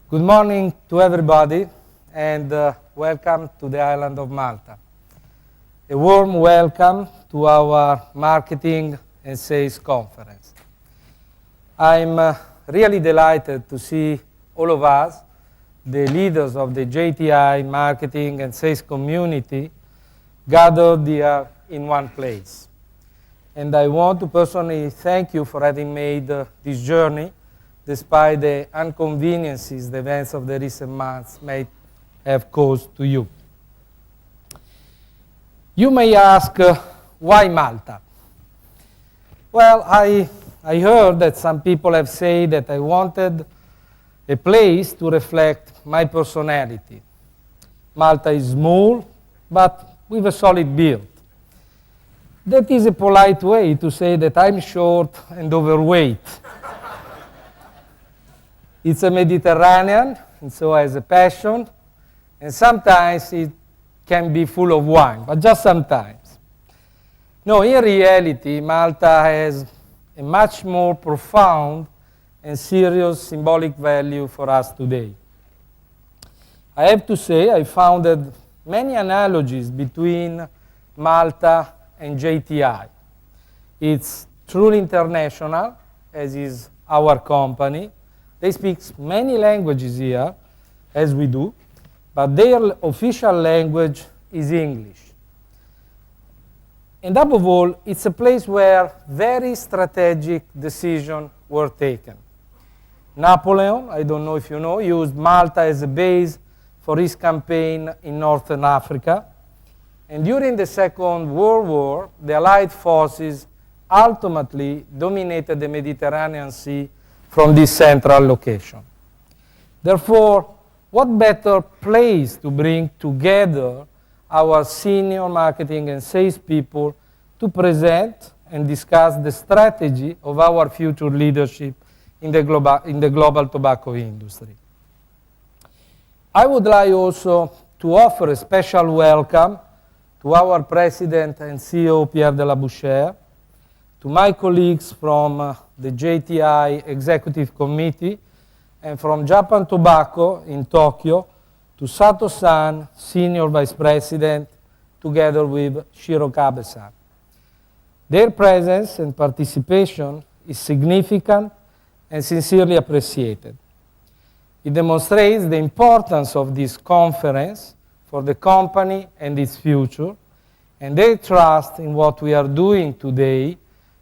Good morning to everybody, and welcome to the island of Malta. A warm welcome to our Marketing and Sales Conference. I'm really delighted to see all of us, the leaders of the JTI Marketing and Sales community, gathered here in one place. And I want to personally thank you for having made this journey despite the inconveniences the events of the recent months may have caused to you. You may ask, why Malta? Well, I heard that some people have said that I wanted a place to reflect my personality. Malta is small, but with a solid build. That is a polite way to say that I'm short and overweight. It's a Mediterranean, and so has a passion, and sometimes it can be full of wine, but just sometimes. No, in reality, Malta has a much more profound and serious symbolic value for us today. I have to say I found many analogies between Malta and JTI. It's truly international, as is our company. They speak many languages here, as we do, but their official language is English. And above all, it's a place where very strategic decisions were taken. Napoleon, I don't know if you know, used Malta as a base for his campaign in Northern Africa. And during the Second World War, the Allied forces ultimately dominated the Mediterranean Sea from this central location. Therefore, what better place to bring together our senior marketing and sales people to present and discuss the strategy of our future leadership in the global tobacco industry. I would like also to offer a special welcome to our President and CEO, Pierre de la Bouchère, to my colleagues from the JTI Executive Committee, and from Japan Tobacco in Tokyo, to Sato-san, Senior Vice President, together with Shiro Kabe-san. Their presence and participation is significant and sincerely appreciated. It demonstrates the importance of this conference for the company and its future, and their trust in what we are doing today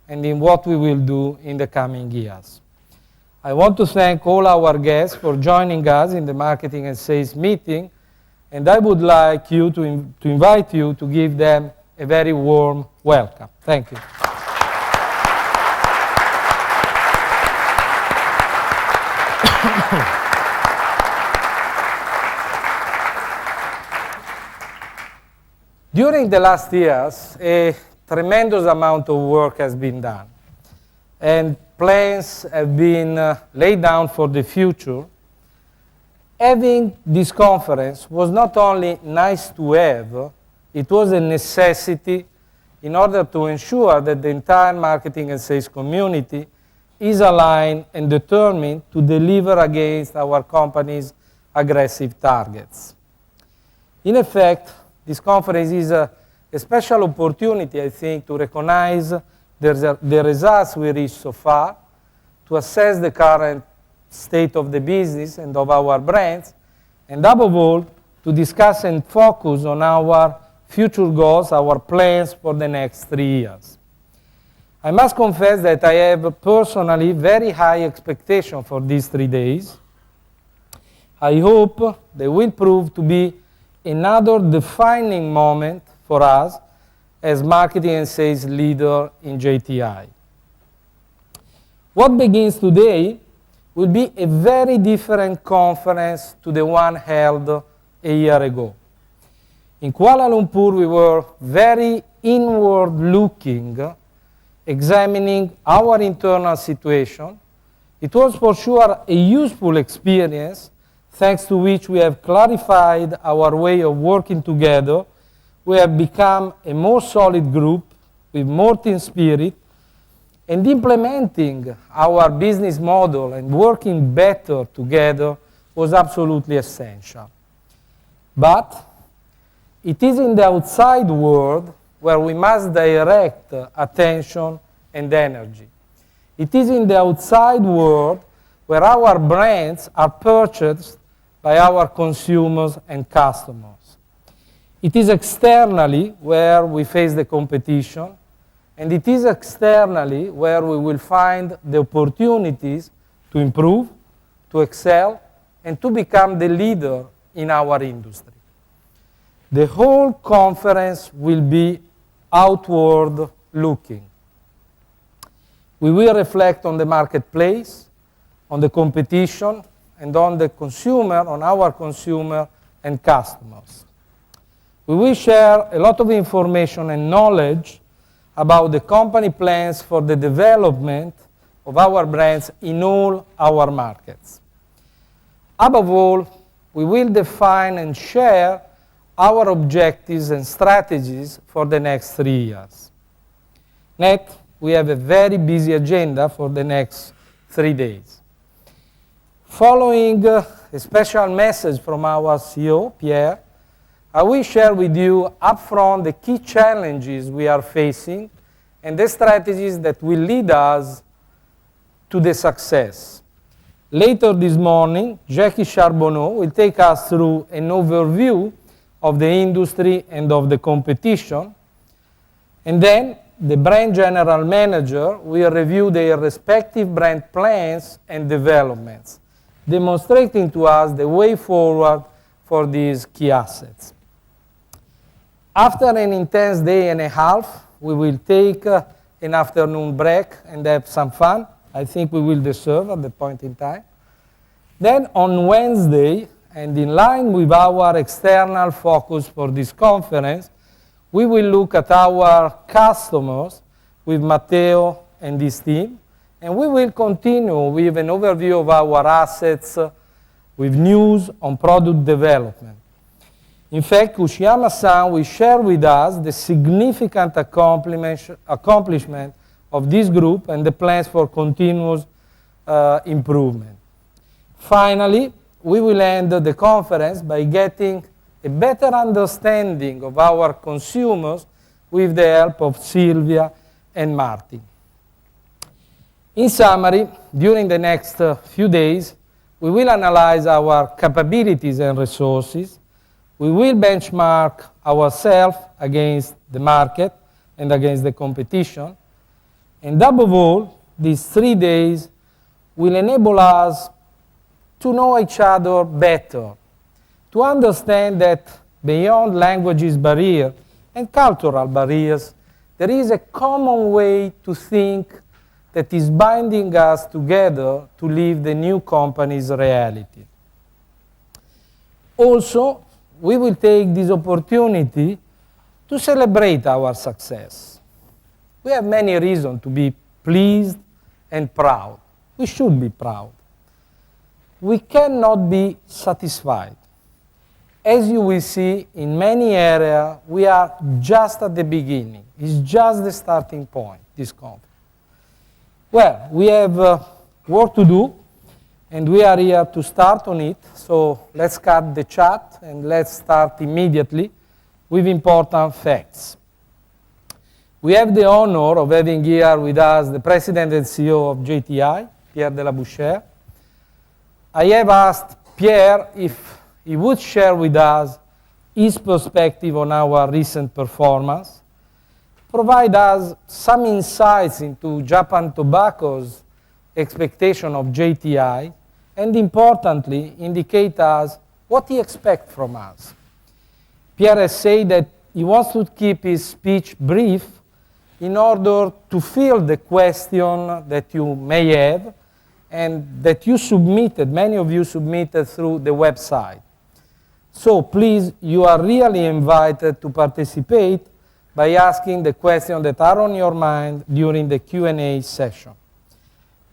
and in what we will do in the coming years. I want to thank all our guests for joining us in the Marketing and Sales meeting, and I would like you to invite you to give them a very warm welcome. Thank you. During the last years, a tremendous amount of work has been done, and plans have been laid down for the future. Having this conference was not only nice to have, it was a necessity in order to ensure that the entire marketing and sales community is aligned and determined to deliver against our company's aggressive targets. In effect, this conference is a special opportunity, I think, to recognize the results we reached so far, to assess the current state of the business and of our brands, and above all, to discuss and focus on our future goals, our plans for the next 3 years. I must confess that I have personally very high expectations for these 3 days. I hope they will prove to be another defining moment for us as marketing and sales leader in JTI. What begins today will be a very different conference to the one held a year ago. In Kuala Lumpur, we were very inward-looking, examining our internal situation. It was for sure a useful experience, thanks to which we have clarified our way of working together. We have become a more solid group with more team spirit, and implementing our business model and working better together was absolutely essential. But it is in the outside world where we must direct attention and energy. It is in the outside world where our brands are purchased by our consumers and customers. It is externally where we face the competition, and it is externally where we will find the opportunities to improve, to excel, and to become the leader in our industry. The whole conference will be outward looking. We will reflect on the marketplace, on the competition, and on the consumer, on our consumer and customers. We will share a lot of information and knowledge about the company plans for the development of our brands in all our markets. Above all, we will define and share our objectives and strategies for the next 3 years. Next, we have a very busy agenda for the next 3 days. Following a special message from our CEO, Pierre, I will share with you upfront the key challenges we are facing and the strategies that will lead us to the success. Later this morning, Jackie Charbonneau will take us through an overview of the industry and of the competition. And then the brand general manager will review their respective brand plans and developments, demonstrating to us the way forward for these key assets. After an intense day and a half, we will take an afternoon break and have some fun. I think we will deserve at that point in time. Then on Wednesday, and in line with our external focus for this conference, we will look at our customers with Matteo and his team, and we will continue with an overview of our assets with news on product development. In fact, Uchiyama-san will share with us the significant accomplishment of this group and the plans for continuous improvement. Finally, we will end the conference by getting a better understanding of our consumers with the help of Silvia and Martin. In summary, during the next few days, we will analyze our capabilities and resources. We will benchmark ourselves against the market and against the competition. And above all, these 3 days will enable us to know each other better, to understand that beyond languages barrier and cultural barriers, there is a common way to think that is binding us together to live the new company's reality. Also, we will take this opportunity to celebrate our success. We have many reasons to be pleased and proud. We should be proud. We cannot be satisfied. As you will see, in many areas, we are just at the beginning. It's just the starting point, this conference. Well, we have work to do, and we are here to start on it. So let's cut the chat, and let's start immediately with important facts. We have the honor of having here with us the President and CEO of JTI, Pierre de la Bouchère. I have asked Pierre if he would share with us his perspective on our recent performance, provide us some insights into Japan Tobacco's expectation of JTI, and importantly, indicate us what he expects from us. Pierre has said that he wants to keep his speech brief in order to field the question that you may have and that you submitted, many of you submitted through the website. So please, you are really invited to participate by asking the questions that are on your mind during the Q&A session.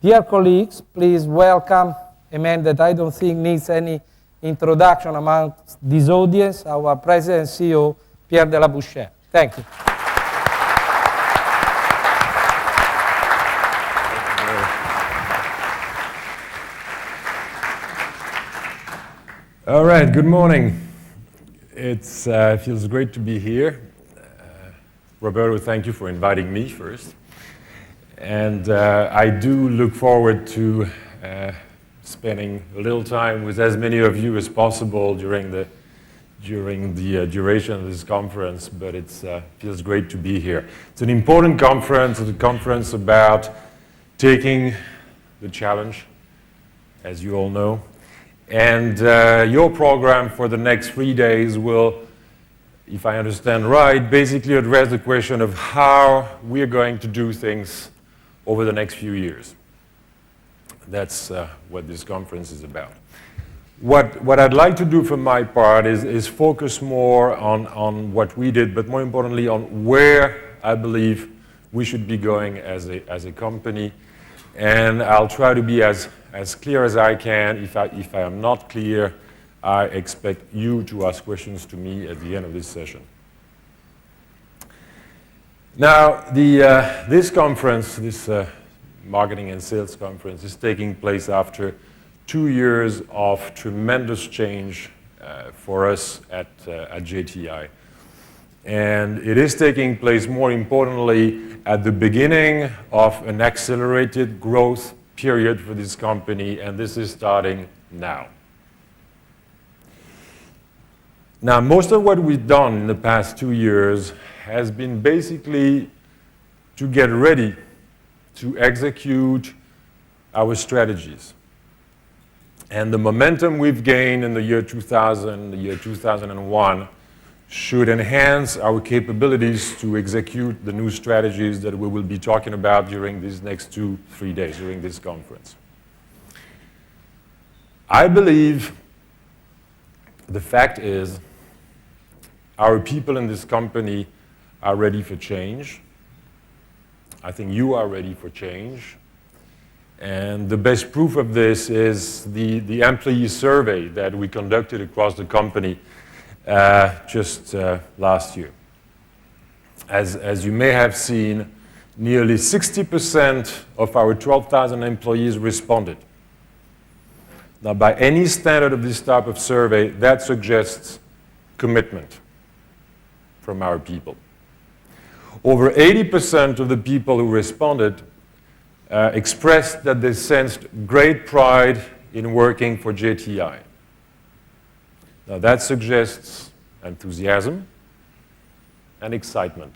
Dear colleagues, please welcome a man that I don't think needs any introduction amongst this audience, our President and CEO, Pierre de la Bouchère. Thank you. All right, good morning. It feels great to be here. Roberto, thank you for inviting me first. And I do look forward to spending a little time with as many of you as possible during the duration of this conference, but it feels great to be here. It's an important conference. It's a conference about taking the challenge, as you all know. And your program for the next 3 days will, if I understand right, basically address the question of how we're going to do things over the next few years. That's what this conference is about. What I'd like to do for my part is focus more on what we did, but more importantly on where I believe we should be going as a company. And I'll try to be as clear as I can. If I am not clear, I expect you to ask questions to me at the end of this session. Now, this conference, this marketing and sales conference, is taking place after 2 years of tremendous change for us at JTI. And it is taking place, more importantly, at the beginning of an accelerated growth period for this company, and this is starting now. Now, most of what we've done in the past 2 years has been basically to get ready to execute our strategies. And the momentum we've gained in the year 2000, the year 2001, should enhance our capabilities to execute the new strategies that we will be talking about during these next 2-3 days, during this conference. I believe the fact is our people in this company are ready for change. I think you are ready for change. And the best proof of this is the employee survey that we conducted across the company just last year. As you may have seen, nearly 60% of our 12,000 employees responded. Now, by any standard of this type of survey, that suggests commitment from our people. Over 80% of the people who responded expressed that they sensed great pride in working for JTI. Now that suggests enthusiasm and excitement.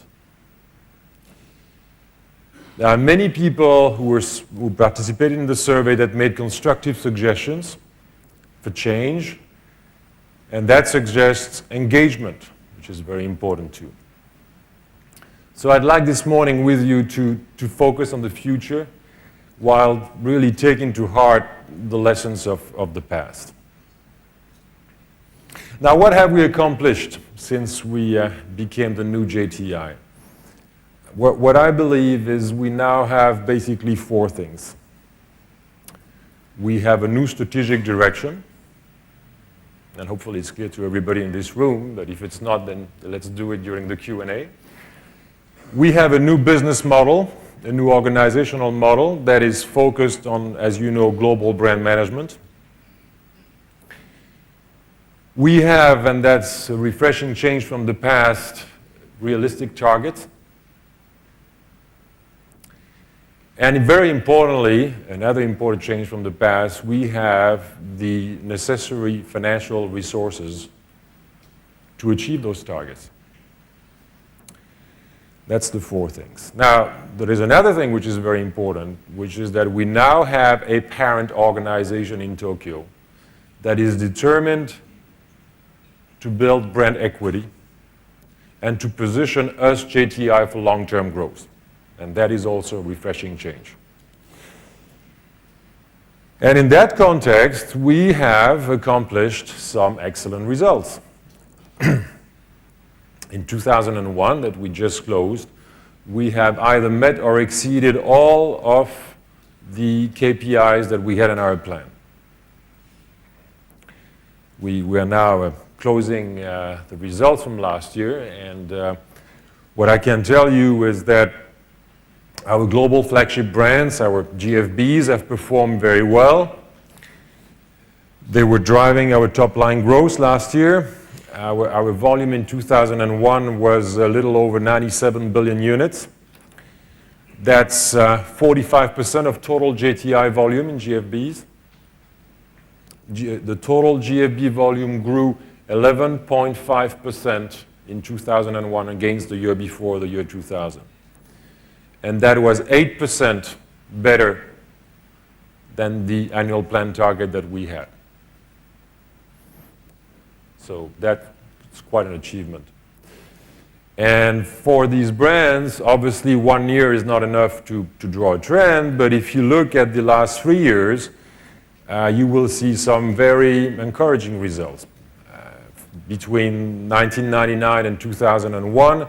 There are many people who participated in the survey that made constructive suggestions for change, and that suggests engagement, which is very important too. So I'd like this morning with you to focus on the future while really taking to heart the lessons of the past. Now, what have we accomplished since we became the new JTI? What I believe is we now have basically 4 things. We have a new strategic direction, and hopefully it's clear to everybody in this room, but if it's not, then let's do it during the Q&A. We have a new business model, a new organizational model that is focused on, as you know, global brand management. We have, and that's a refreshing change from the past, realistic targets. And very importantly, another important change from the past, we have the necessary financial resources to achieve those targets. That's the 4 things. Now, there is another thing which is very important, which is that we now have a parent organization in Tokyo that is determined to build brand equity and to position us, JTI, for long-term growth. And that is also a refreshing change. And in that context, we have accomplished some excellent results. In 2001, that we just closed, we have either met or exceeded all of the KPIs that we had in our plan. We are now closing the results from last year, and what I can tell you is that our global flagship brands, our GFBs, have performed very well. They were driving our top-line growth last year. Our volume in 2001 was a little over 97 billion units. That's 45% of total JTI volume in GFBs. The total GFB volume grew 11.5% in 2001 against the year before, the year 2000. And that was 8% better than the annual plan target that we had. So that's quite an achievement. And for these brands, obviously 1 year is not enough to draw a trend, but if you look at the last 3 years, you will see some very encouraging results. Between 1999 and 2001,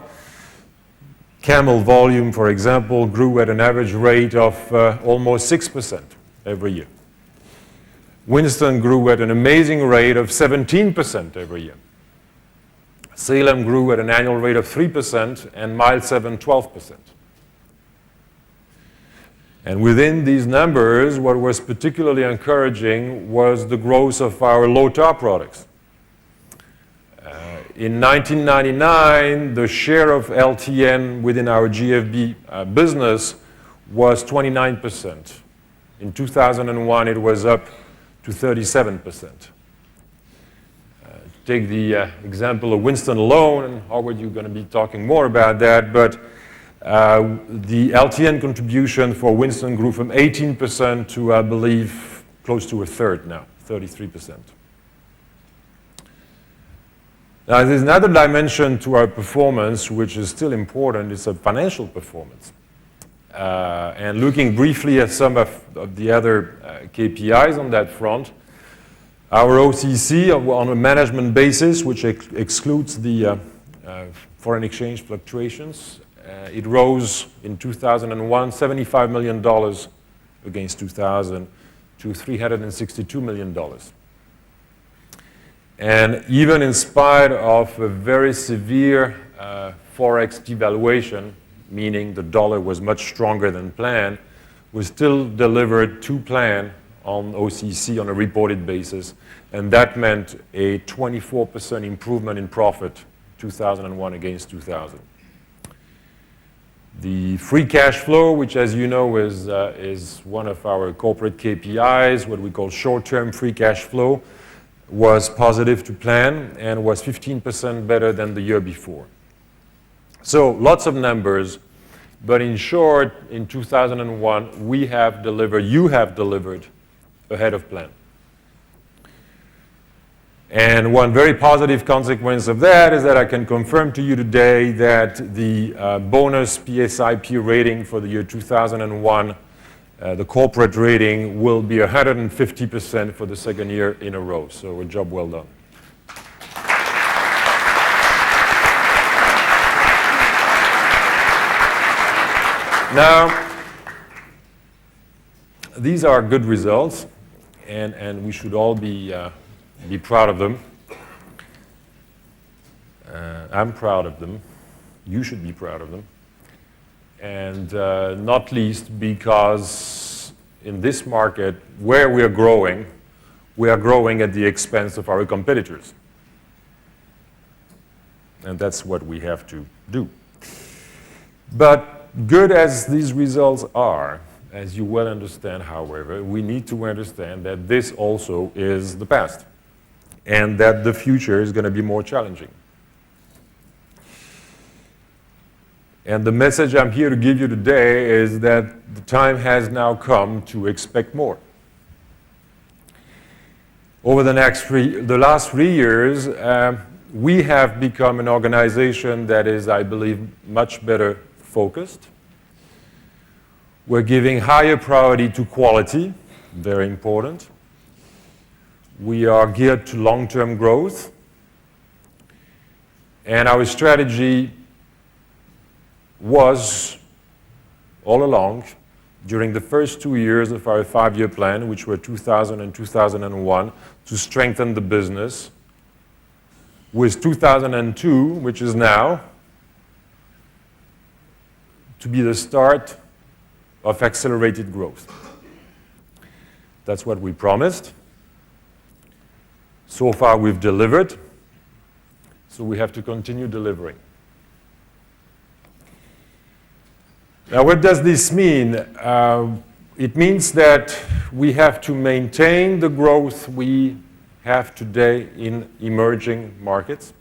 Camel volume, for example, grew at an average rate of almost 6% every year. Winston grew at an amazing rate of 17% every year. Salem grew at an annual rate of 3%, and Mile 7, 12%. And within these numbers, what was particularly encouraging was the growth of our low-tar products. In 1999, the share of LTN within our GFB business was 29%. In 2001, it was up to 37%. Take the example of Winston alone, and Howard, you're going to be talking more about that, but the LTN contribution for Winston grew from 18% to, I believe, close to a third now, 33%. Now, there's another dimension to our performance, which is still important. It's a financial performance. And looking briefly at some of the other KPIs on that front, our OCC on a management basis, which excludes the foreign exchange fluctuations, it rose in 2001, $75 million against 2000 to $362 million. And even in spite of a very severe forex devaluation, meaning the dollar was much stronger than planned, we still delivered to plan on OCC on a reported basis, and that meant a 24% improvement in profit 2001 against 2000. The free cash flow, which as you know is one of our corporate KPIs, what we call short-term free cash flow, was positive to plan and was 15% better than the year before. So lots of numbers, but in short, in 2001, you have delivered ahead of plan. And one very positive consequence of that is that I can confirm to you today that the bonus PSIP rating for the year 2001, the corporate rating, will be 150% for the second year in a row. So a job well done. Now, these are good results, and we should all be proud of them. I'm proud of them. You should be proud of them. And not least because in this market where we are growing at the expense of our competitors. And that's what we have to do. But good as these results are, as you well understand, however, we need to understand that this also is the past and that the future is going to be more challenging. And the message I'm here to give you today is that the time has now come to expect more. Over the last 3 years, we have become an organization that is, I believe, much better focused. We're giving higher priority to quality, very important. We are geared to long-term growth. And our strategy was, all along, during the first 2 years of our 5-year plan, which were 2000 and 2001, to strengthen the business, with 2002, which is now, to be the start of accelerated growth. That's what we promised. So far, we've delivered, so we have to continue delivering. Now, what does this mean? It means that we have to maintain the growth we have today in emerging markets.